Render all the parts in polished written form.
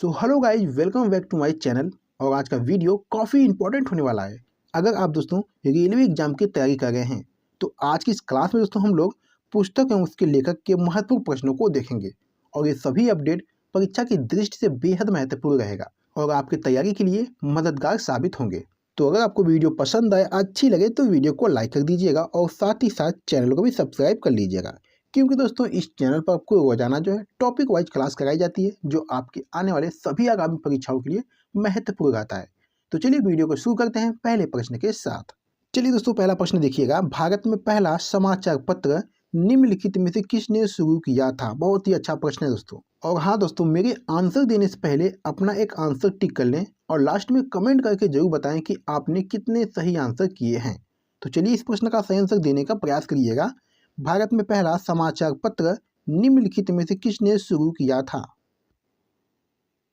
So hello guys, welcome back to my channel. और आज का वीडियो काफ़ी इंपॉर्टेंट होने वाला है। अगर आप दोस्तों रेलवे एग्जाम की तैयारी कर रहे हैं तो आज की इस क्लास में दोस्तों हम लोग पुस्तक एवं उसके लेखक के महत्वपूर्ण प्रश्नों को देखेंगे। और ये सभी अपडेट परीक्षा की दृष्टि से बेहद महत्वपूर्ण रहेगा और आपकी तैयारी के लिए मददगार साबित होंगे। तो अगर आपको वीडियो पसंद आए, अच्छी लगे तो वीडियो को लाइक कर दीजिएगा और साथ ही साथ चैनल को भी सब्सक्राइब कर लीजिएगा, क्योंकि दोस्तों इस चैनल पर आपको रोजाना जो है टॉपिक वाइज क्लास कराई जाती है जो आपके आने वाले सभी आगामी परीक्षाओं के लिए महत्वपूर्ण रहता है। तो चलिए वीडियो को शुरू करते हैं पहले प्रश्न के साथ। चलिए दोस्तों, पहला प्रश्न देखिएगा। भारत में पहला समाचार पत्र निम्नलिखित में से किसने शुरू किया था? बहुत ही अच्छा प्रश्न है दोस्तों। और हाँ दोस्तों, मेरे आंसर देने से पहले अपना एक आंसर टिक कर लें और लास्ट में कमेंट करके जरूर बताएं कि आपने कितने सही आंसर किए हैं। तो चलिए इस प्रश्न का सही आंसर देने का प्रयास करिएगा। भारत में पहला समाचार पत्र निम्नलिखित में से किसने शुरू किया था?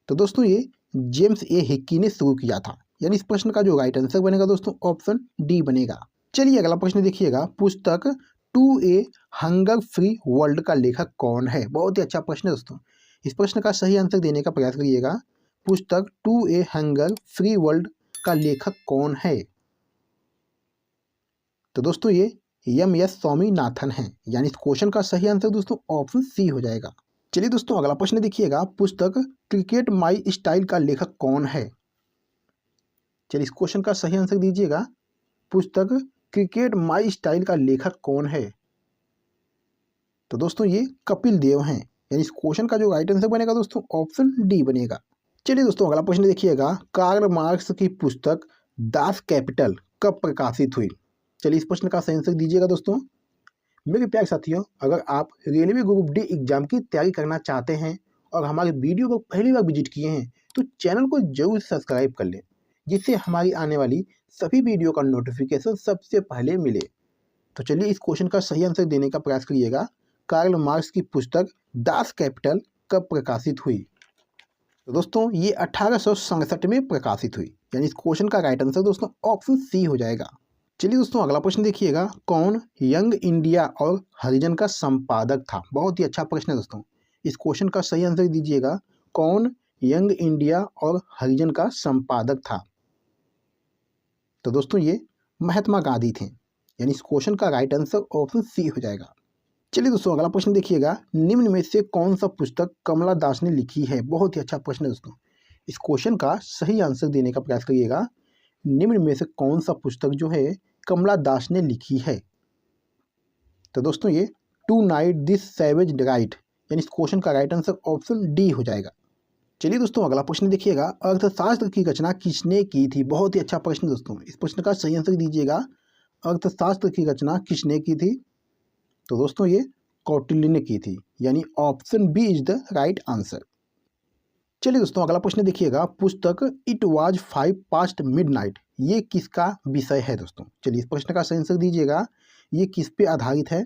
तो दोस्तों ये जेम्स ए हिक्की ने शुरू किया था, यानी इस प्रश्न का जो राइट आंसर बनेगा दोस्तों ऑप्शन डी बनेगा। चलिए अगला प्रश्न देखिएगा। पुस्तक 2A हंगर फ्री वर्ल्ड का लेखक कौन है? बहुत ही अच्छा प्रश्न है दोस्तों। इस प्रश्न का सही आंसर देने का प्रयास करिएगा। पुस्तक 2A हंगर फ्री वर्ल्ड का लेखक कौन है? तो दोस्तों ये एम.एस. स्वामीनाथन है, यानी इस क्वेश्चन का सही आंसर दोस्तों ऑप्शन सी हो जाएगा। चलिए दोस्तों अगला प्रश्न देखिएगा। पुस्तक क्रिकेट माई स्टाइल का लेखक कौन है? चलिए इस क्वेश्चन का सही आंसर दीजिएगा। पुस्तक क्रिकेट माई स्टाइल का लेखक कौन है? तो दोस्तों ये कपिल देव हैं, यानी इस क्वेश्चन का जो राइट आंसर बनेगा दोस्तों ऑप्शन डी बनेगा। चलिए दोस्तों अगला प्रश्न देखिएगा। कार्ल मार्क्स की पुस्तक दास कैपिटल कब प्रकाशित हुई? चलिए इस प्रश्न का सही आंसर दीजिएगा दोस्तों। मेरे प्यारे साथियों, अगर आप रेलवे ग्रुप डी एग्जाम की तैयारी करना चाहते हैं और हमारे वीडियो को पहली बार विजिट किए हैं तो चैनल को जरूर सब्सक्राइब कर लें, जिससे हमारी आने वाली सभी वीडियो का नोटिफिकेशन सबसे पहले मिले। तो चलिए इस क्वेश्चन का सही आंसर देने का प्रयास करिएगा। कार्ल मार्क्स की पुस्तक दास कैपिटल कब प्रकाशित हुई? तो दोस्तों ये 1867 में प्रकाशित हुई, यानी इस क्वेश्चन का राइट आंसर दोस्तों ऑप्शन सी हो जाएगा। चलिए दोस्तों अगला प्रश्न देखिएगा। कौन यंग इंडिया और हरिजन का संपादक था? बहुत ही अच्छा प्रश्न है दोस्तों। इस क्वेश्चन का सही आंसर दीजिएगा। कौन यंग इंडिया और हरिजन का संपादक था? तो दोस्तों ये महात्मा गांधी थे, यानी इस क्वेश्चन का राइट आंसर ऑप्शन सी हो जाएगा। चलिए दोस्तों अगला प्रश्न देखिएगा। निम्न में से कौन सा पुस्तक कमला दास ने लिखी है? बहुत ही अच्छा प्रश्न है दोस्तों। इस क्वेश्चन का सही आंसर देने का प्रयास करिएगा। निम्न में से कौन सा पुस्तक जो है कमला दास ने लिखी है? तो दोस्तों ये tonight this savage right, यानी इस क्वेश्चन का राइट आंसर ऑप्शन डी हो जाएगा। चलिए दोस्तों अगला प्रश्न देखिएगा। अर्थशास्त्र की रचना किसने की थी? बहुत ही अच्छा प्रश्न दोस्तों। इस प्रश्न का सही आंसर दीजिएगा। अर्थशास्त्र की रचना किसने की थी? तो दोस्तों ये कौटिल्य ने की थी, यानी option B is the right answer. चलिए दोस्तों अगला प्रश्न देखिएगा। पुस्तक इट वाज 5 पास्ट मिडनाइट ये किसका विषय है दोस्तों? चलिए इस प्रश्न का सही आंसर दीजिएगा। ये किस पे आधारित है?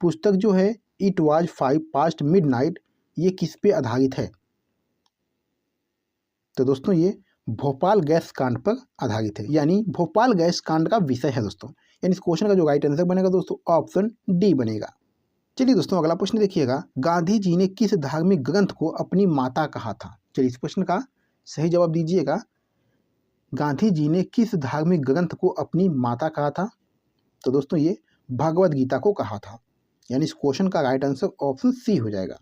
पुस्तक जो है इट वाज 5 पास्ट मिडनाइट ये किस पे आधारित है? तो दोस्तों ये भोपाल गैस कांड पर आधारित है, यानी भोपाल गैस कांड का विषय है दोस्तों। यानी इस क्वेश्चन का जो राइट आंसर बनेगा दोस्तों ऑप्शन डी बनेगा। चलिए दोस्तों अगला प्रश्न देखिएगा। गांधी जी ने किस धार्मिक ग्रंथ को अपनी माता कहा था? चलिए इस प्रश्न का सही जवाब दीजिएगा। गांधी जी ने किस धार्मिक ग्रंथ को अपनी माता कहा था? तो दोस्तों ये भगवद गीता को कहा था, यानी इस क्वेश्चन का राइट आंसर ऑप्शन सी हो जाएगा।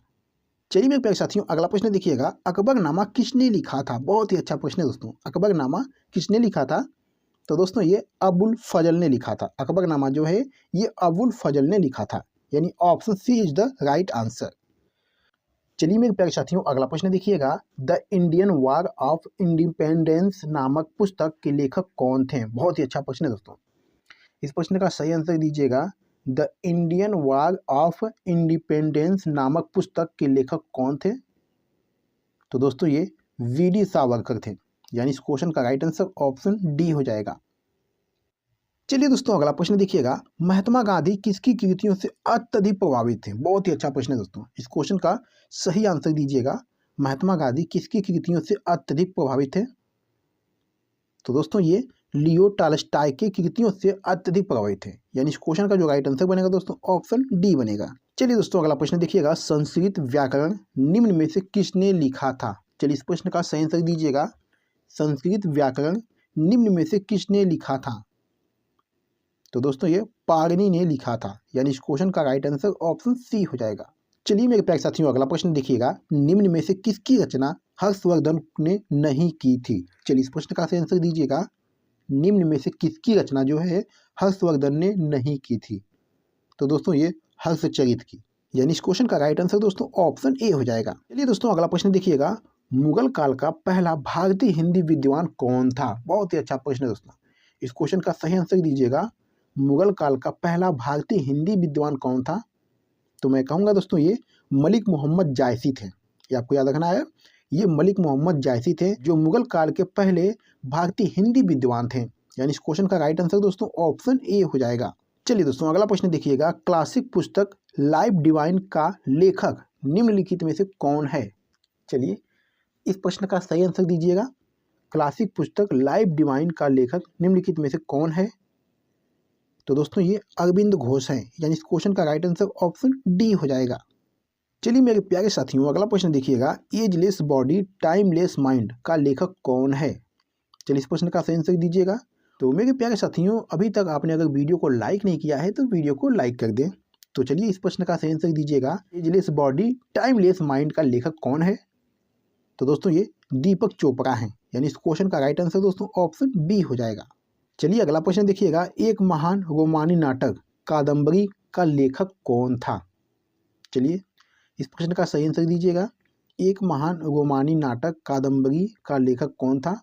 चलिए मेरे प्यारे साथियों अगला प्रश्न देखिएगा। अकबरनामा किसने लिखा था? बहुत ही अच्छा प्रश्न है दोस्तों। अकबरनामा किसने लिखा था? तो दोस्तों ये अबुल फजल ने लिखा था। अकबरनामा जो है ये अबुल फजल ने लिखा था, यानी option C is the right answer. चलिए मेरे प्यारे साथियों अगला प्रश्न देखिएगा। The Indian war of independence नामक पुस्तक के लेखक कौन थे? बहुत ही अच्छा प्रश्न है दोस्तों। इस प्रश्न का सही आंसर दीजिएगा। The Indian war of independence नामक पुस्तक के लेखक कौन थे? तो दोस्तों ये वी.डी. सावरकर थे, यानी इस क्वेश्चन का राइट आंसर ऑप्शन डी हो जाएगा। चलिए दोस्तों अगला प्रश्न देखिएगा। महात्मा गांधी किसकी कृतियों से अत्यधिक प्रभावित थे? बहुत ही अच्छा प्रश्न है दोस्तों। इस क्वेश्चन का सही आंसर दीजिएगा। महात्मा गांधी किसकी कृतियों से अत्यधिक प्रभावित थे? तो दोस्तों ये लियो टॉल्स्टॉय की कृतियों से अत्यधिक प्रभावित थे, यानी इस क्वेश्चन का जो राइट आंसर बनेगा दोस्तों ऑप्शन डी बनेगा। चलिए दोस्तों अगला प्रश्न देखिएगा। संस्कृत व्याकरण निम्न में से किसने लिखा था? चलिए इस प्रश्न का सही आंसर दीजिएगा। संस्कृत व्याकरण निम्न में से किसने लिखा था? तो दोस्तों ये पाणिनि ने लिखा था, यानी इस क्वेश्चन का राइट आंसर ऑप्शन सी हो जाएगा। चलिए मेरे प्यारे साथियों, अगला प्रश्न देखिएगा। निम्न में से किसकी रचना हर्षवर्धन ने नहीं की थी? चलिए इस प्रश्न का सही आंसर दीजिएगा। निम्न में से किसकी रचना जो है हर्षवर्धन ने नहीं की थी? तो दोस्तों ये हर्षचरित की, यानी इस क्वेश्चन का राइट आंसर दोस्तों ऑप्शन ए हो जाएगा। चलिए दोस्तों अगला प्रश्न देखिएगा। मुगल काल का पहला भारतीय हिंदी विद्वान कौन था? बहुत ही अच्छा प्रश्न है दोस्तों। इस क्वेश्चन का सही आंसर दीजिएगा। मुगल काल का पहला भारतीय हिंदी विद्वान कौन था? तो मैं कहूँगा दोस्तों ये मलिक मोहम्मद जायसी थे। ये आपको याद रखना है, ये मलिक मोहम्मद जायसी थे जो मुगल काल के पहले भारतीय हिंदी विद्वान थे, यानी इस क्वेश्चन का राइट आंसर दोस्तों ऑप्शन ए हो जाएगा। चलिए दोस्तों अगला प्रश्न देखिएगा। क्लासिक पुस्तक लाइफ डिवाइन का लेखक निम्नलिखित में से कौन है? चलिए इस प्रश्न का सही आंसर दीजिएगा। क्लासिक पुस्तक लाइफ डिवाइन का लेखक निम्नलिखित में से कौन है? तो दोस्तों ये अरविंद घोष हैं, यानी इस क्वेश्चन का राइट आंसर ऑप्शन डी हो जाएगा। चलिए मेरे प्यारे साथियों अगला प्रश्न देखिएगा। एजलेस बॉडी टाइमलेस माइंड का लेखक कौन है? चलिए इस प्रश्न का सही आंसर दीजिएगा। तो मेरे प्यारे साथियों, अभी तक आपने अगर वीडियो को लाइक नहीं किया है तो वीडियो को लाइक कर दें। तो चलिए इस प्रश्न का सही आंसर दीजिएगा। एजलेस बॉडी टाइमलेस माइंड का लेखक कौन है? तो दोस्तों ये दीपक चोपड़ा हैं, यानी इस क्वेश्चन का राइट आंसर दोस्तों ऑप्शन बी हो जाएगा। चलिए अगला प्रश्न देखिएगा। एक महान रोमानी नाटक कादम्बरी का लेखक कौन था? चलिए इस प्रश्न का सही आंसर दीजिएगा। एक महान रोमानी नाटक कादम्बरी का लेखक कौन था?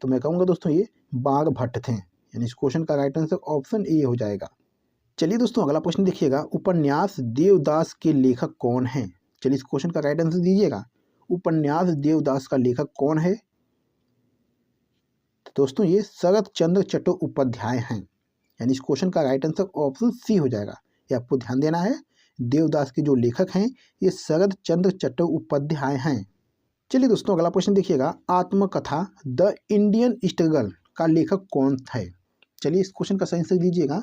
तो मैं कहूँगा दोस्तों ये बाणभट्ट थे, यानी इस क्वेश्चन का राइट आंसर ऑप्शन ए हो जाएगा। चलिए दोस्तों अगला प्रश्न देखिएगा। उपन्यास देवदास के लेखक कौन हैं? चलिए इस क्वेश्चन का राइट आंसर दीजिएगा। उपन्यास देवदास का लेखक कौन है? तो दोस्तों ये शरत चंद्र चट्टोपाध्याय हैं, यानी इस क्वेश्चन का राइट आंसर ऑप्शन सी हो जाएगा। ये आपको ध्यान देना है, देवदास के जो लेखक हैं ये शरत चंद्र चट्टोपाध्याय हैं। चलिए दोस्तों अगला प्रश्न देखिएगा। आत्मकथा द इंडियन स्ट्रगल का लेखक कौन है? चलिए इस क्वेश्चन का सही आंसर दीजिएगा।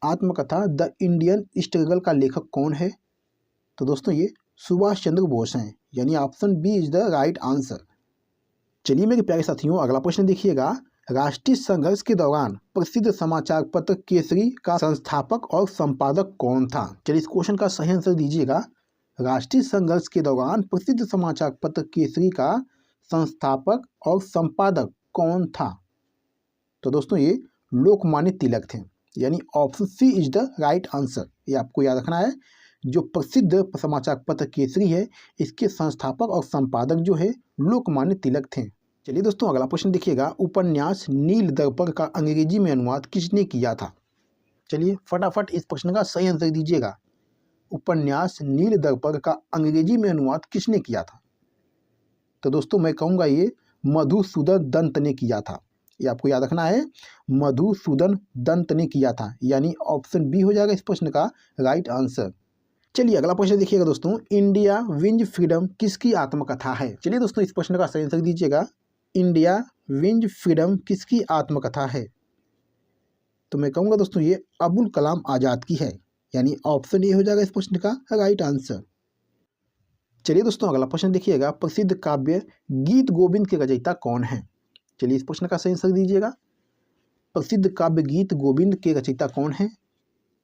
आत्मकथा द इंडियन स्ट्रगल का लेखक कौन है? तो दोस्तों ये सुभाष चंद्र बोस हैं, यानी option B is the right answer. चलिए मेरे प्यारे साथियों अगला प्रश्न देखिएगा। राष्ट्रीय संघर्ष के दौरान प्रसिद्ध समाचार पत्र केसरी का संस्थापक और संपादक कौन था? चलिए इस क्वेश्चन का सही आंसर दीजिएगा। राष्ट्रीय संघर्ष के दौरान प्रसिद्ध समाचार पत्र केसरी का संस्थापक और संपादक कौन था? तो दोस्तों ये लोकमान्य तिलक थे, यानी option C is the right answer. ये आपको याद रखना है, जो प्रसिद्ध समाचार पत्र केसरी है इसके संस्थापक और संपादक जो है लोकमान्य तिलक थे। चलिए दोस्तों अगला प्रश्न देखिएगा। उपन्यास नील दर्पण का अंग्रेजी में अनुवाद किसने किया था? चलिए फटाफट इस प्रश्न का सही आंसर दीजिएगा। उपन्यास नील दर्पण का अंग्रेजी में अनुवाद किसने किया था? तो दोस्तों मैं कहूँगा ये मधुसूदन दत्त ने किया था। ये आपको याद रखना है, मधुसूदन दत्त ने किया था, यानी ऑप्शन बी हो जाएगा इस प्रश्न का राइट आंसर। चलिए अगला प्रश्न देखिएगा दोस्तों। इंडिया विंज फ्रीडम किसकी आत्मकथा है? चलिए दोस्तों इस प्रश्न का सही आंसर दीजिएगा। इंडिया विंज फ्रीडम किसकी आत्मकथा है? तो मैं कहूँगा दोस्तों ये अबुल कलाम आज़ाद की है, यानी ऑप्शन ए हो जाएगा इस प्रश्न का राइट आंसर। चलिए दोस्तों अगला प्रश्न देखिएगा। प्रसिद्ध काव्य गीत गोविंद के रचयिता कौन है? चलिए इस प्रश्न का सही आंसर दीजिएगा। प्रसिद्ध काव्य गीत गोविंद के रचयिता कौन है?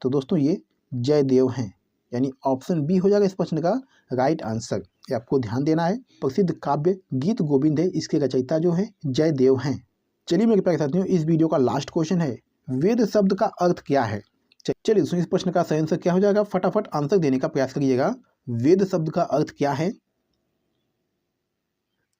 तो दोस्तों ये जयदेव हैं, यानी ऑप्शन बी हो जाएगा इस प्रश्न का राइट आंसर। ये आपको ध्यान देना है, प्रसिद्ध काव्य गीत गोविंद है, इसके रचयिता जो है जयदेव हैं। चलिए मेरे प्यारे साथियों इस वीडियो का लास्ट क्वेश्चन है, वेद शब्द का अर्थ क्या है? चलिए दोस्तों इस प्रश्न का सही आंसर क्या हो जाएगा, फटाफट आंसर देने का प्रयास करिएगा। वेद शब्द का अर्थ क्या है?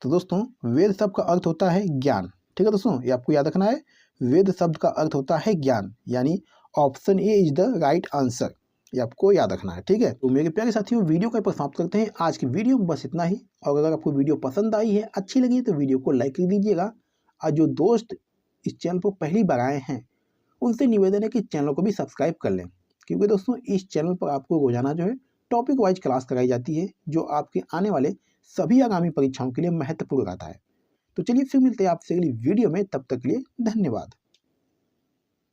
तो दोस्तों वेद शब्द का अर्थ होता है ज्ञान। ठीक है दोस्तों, ये आपको याद रखना है, वेद शब्द का अर्थ होता है ज्ञान, यानी option A is the right answer. ये आपको याद रखना है। ठीक है, तो मेरे प्यारे साथियों वीडियो को समाप्त करते हैं। आज की वीडियो में बस इतना ही, और अगर आपको वीडियो पसंद आई है, अच्छी लगी है तो वीडियो को लाइक कर दीजिएगा। और जो दोस्त इस चैनल पर पहली बार आए हैं उनसे निवेदन है कि चैनल को भी सब्सक्राइब कर लें, क्योंकि दोस्तों इस चैनल पर आपको रोजाना जो है टॉपिक वाइज क्लास कराई जाती है, जो आपके आने वाले सभी आगामी परीक्षाओं के लिए महत्वपूर्ण रहता है। तो चलिए फिर मिलते हैं आपसे अगली वीडियो में, तब तक के लिए धन्यवाद।